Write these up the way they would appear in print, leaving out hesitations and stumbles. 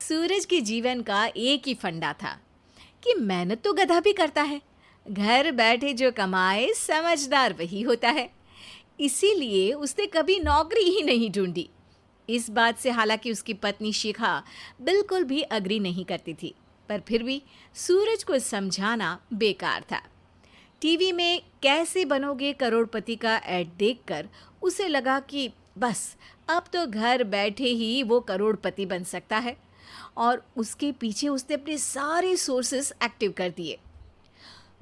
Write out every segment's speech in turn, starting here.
सूरज के जीवन का एक ही फंडा था कि मेहनत तो गधा भी करता है, घर बैठे जो कमाए समझदार वही होता है। इसीलिए उसने कभी नौकरी ही नहीं ढूंढी। इस बात से हालांकि उसकी पत्नी शिखा बिल्कुल भी अग्री नहीं करती थी, पर फिर भी सूरज को समझाना बेकार था। टीवी में कैसे बनोगे करोड़पति का ऐड देखकर उसे लगा कि बस अब तो घर बैठे ही वो करोड़पति बन सकता है, और उसके पीछे उसने अपने सारे सोर्सेस एक्टिव कर दिए।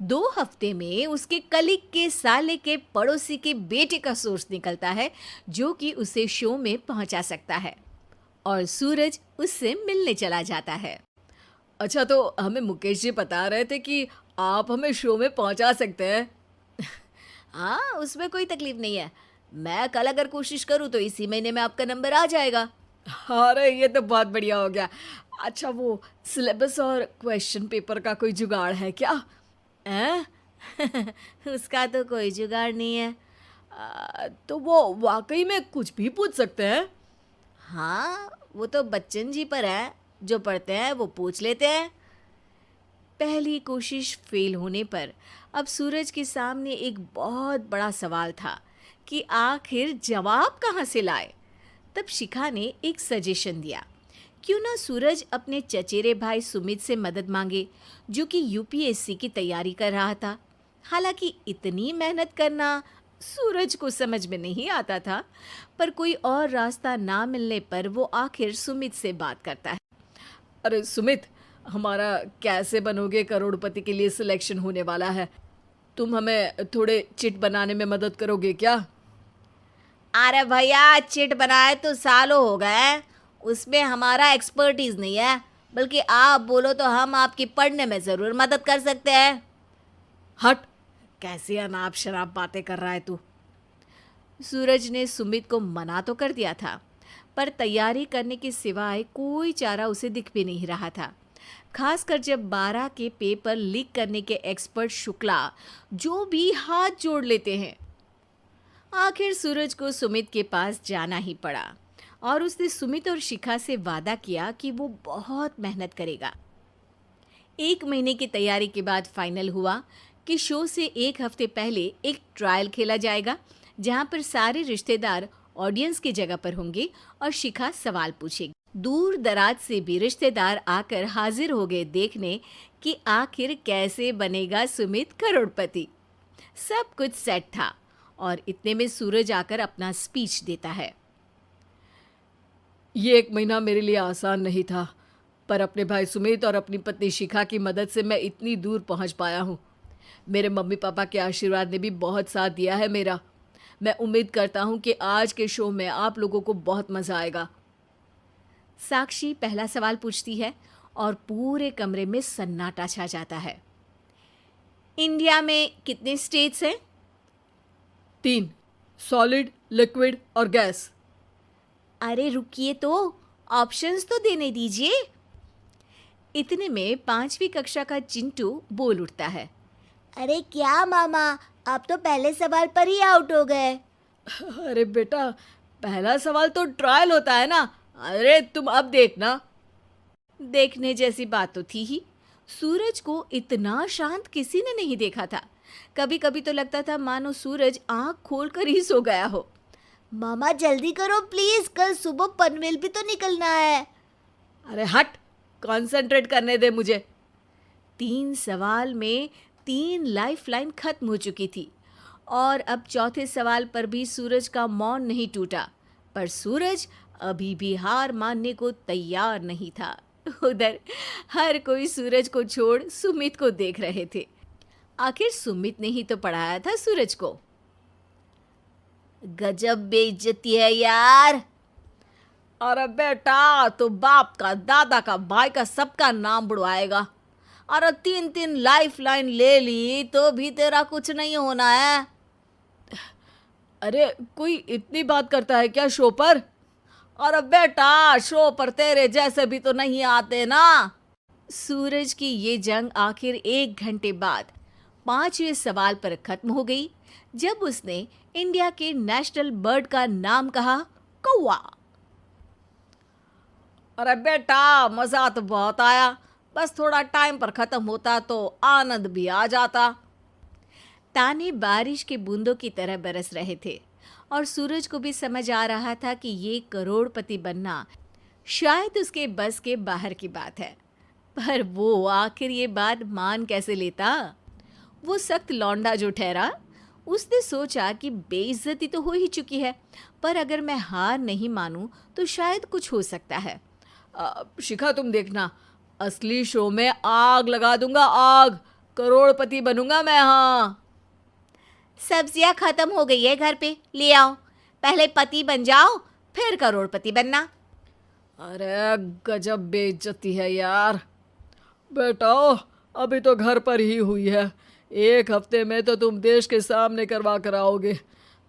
2 हफ्ते में उसके कलीग के साले के पड़ोसी के बेटे का सोर्स निकलता है जो कि उसे शो में पहुंचा सकता है, और सूरज उससे मिलने चला जाता है। अच्छा, तो हमें मुकेश जी बता रहे थे कि आप हमें शो में पहुंचा सकते हैं। हाँ, उसमें कोई तकलीफ नहीं है। मैं कल अगर कोशिश करूँ तो इसी महीने में आपका नंबर आ जाएगा। अरे ये तो बहुत बढ़िया हो गया। अच्छा, वो सिलेबस और क्वेश्चन पेपर का कोई जुगाड़ है क्या? हैं? उसका तो कोई जुगाड़ नहीं है। तो वो वाकई में कुछ भी पूछ सकते हैं? हाँ, वो तो बच्चन जी पर है, जो पढ़ते हैं वो पूछ लेते हैं। पहली कोशिश फेल होने पर अब सूरज के सामने एक बहुत बड़ा सवाल था कि आखिर जवाब कहाँ से लाए। तब शिखा ने एक सजेशन दिया, क्यों ना सूरज अपने चचेरे भाई सुमित से मदद मांगे, जो कि यूपीएससी की तैयारी कर रहा था। हालांकि इतनी मेहनत करना सूरज को समझ में नहीं आता था, पर कोई और रास्ता ना मिलने पर वो आखिर सुमित से बात करता है। अरे सुमित, हमारा कैसे बनोगे करोड़पति के लिए सिलेक्शन होने वाला है। तुम हमें थोड़े चिट बनाने में मदद करोगे क्या? अरे भैया, चिट बनाए तो सालों हो गए, उसमें हमारा एक्सपर्टीज नहीं है, बल्कि आप बोलो तो हम आपकी पढ़ने में ज़रूर मदद कर सकते हैं। हट, कैसी अनाप शराब बातें कर रहा है तू। सूरज ने सुमित को मना तो कर दिया था, पर तैयारी करने के सिवाय कोई चारा उसे दिख भी नहीं रहा था, खासकर जब 12 के पेपर लीक करने के एक्सपर्ट शुक्ला जो भी हाथ जोड़ लेते हैं। आखिर सूरज को सुमित के पास जाना ही पड़ा, और उसने सुमित और शिखा से वादा किया कि वो बहुत मेहनत करेगा। 1 महीने की तैयारी के बाद फाइनल हुआ कि शो से 1 हफ्ते पहले एक ट्रायल खेला जाएगा, जहां पर सारे रिश्तेदार ऑडियंस की जगह पर होंगे और शिखा सवाल पूछेगी। दूर दराज से भी रिश्तेदार आकर हाजिर हो गए देखने कि आखिर कैसे बनेगा सुमित करोड़पति। सब कुछ सेट था, और इतने में सूरज आकर अपना स्पीच देता है। ये 1 महीना मेरे लिए आसान नहीं था, पर अपने भाई सुमित और अपनी पत्नी शिखा की मदद से मैं इतनी दूर पहुंच पाया हूँ। मेरे मम्मी पापा के आशीर्वाद ने भी बहुत साथ दिया है मेरा। मैं उम्मीद करता हूँ कि आज के शो में आप लोगों को बहुत मज़ा आएगा। साक्षी पहला सवाल पूछती है और पूरे कमरे में सन्नाटा छा जाता है। इंडिया में कितने स्टेट्स हैं? 3, सॉलिड, लिक्विड और गैस। अरे रुकिए, तो ऑप्शंस तो देने दीजिए। इतने में 5वीं कक्षा का चिंटू बोल उठता है। अरे क्या मामा, आप तो पहले सवाल पर ही आउट हो गए। अरे बेटा, पहला सवाल तो ट्रायल होता है ना। अरे तुम अब देखना। देखने जैसी बात तो थी ही। सूरज को इतना शांत किसी ने नहीं देखा था। कभी कभी तो लगता था मानो सूरज आंख खोलकर ही सो गया हो। मामा जल्दी करो प्लीज, कल सुबह पनवेल भी तो निकलना है। अरे हट, कंसंट्रेट करने दे मुझे। 3 सवाल में 3 लाइफलाइन खत्म हो चुकी थी, और अब चौथे सवाल पर भी सूरज का मौन नहीं टूटा। पर सूरज अभी भी हार मानने को तैयार नहीं था। उधर हर कोई सूरज को छोड़ सुमित को देख रहे थे। आखिर सुमित ने ही तो पढ़ाया था सूरज को। गजब बेइज्जती है यार। अरे बेटा, तो बाप का, दादा का, भाई का, सबका नाम बुड़वाएगा। अरे 3 लाइफलाइन ले ली तो भी तेरा कुछ नहीं होना है। अरे कोई इतनी बात करता है क्या शो पर? अरे बेटा, शो पर तेरे जैसे भी तो नहीं आते ना। सूरज की ये जंग आखिर 1 घंटे बाद 5वें सवाल पर खत्म हो गई, जब उसने इंडिया के नेशनल बर्ड का नाम कहा, कौवा। अरे बेटा, मजा तो बहुत आया, बस थोड़ा टाइम पर खत्म होता तो आनंद भी आ जाता। ताने बारिश की बूंदों की तरह बरस रहे थे और सूरज को भी समझ आ रहा था कि ये करोड़पति बनना शायद उसके बस के बाहर की बात है। पर वो आखिर ये बात मान कैसे लेता? वो सख्त लौंडा जो ठहरा, उसने सोचा कि बेइज्जती तो हो ही चुकी है, पर अगर मैं हार नहीं मानूं तो शायद कुछ हो सकता है। शिखा, तुम देखना, असली शो में आग लगा दूंगा, आग। करोड़पति बनूंगा मैं। हाँ, सब्जियां खत्म हो गई है घर पे, ले आओ। पहले पति बन जाओ, फिर करोड़पति बनना। अरे गजब बेइज्जती है यार। बेटा, अभी तो घर पर ही हुई है, 1 हफ्ते में तो तुम देश के सामने करवा कर आओगे।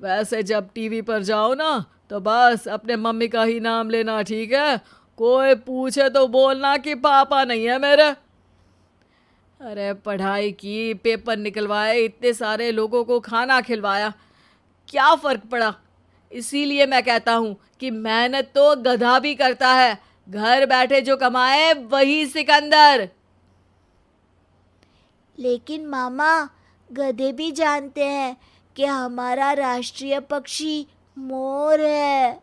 वैसे जब टीवी पर जाओ ना, तो बस अपने मम्मी का ही नाम लेना, ठीक है? कोई पूछे तो बोलना कि पापा नहीं है मेरे। अरे पढ़ाई की, पेपर निकलवाए, इतने सारे लोगों को खाना खिलवाया, क्या फ़र्क पड़ा? इसीलिए मैं कहता हूँ कि मेहनत तो गधा भी करता है, घर बैठे जो कमाए वही सिकंदर। लेकिन मामा, गधे भी जानते हैं कि हमारा राष्ट्रीय पक्षी मोर है।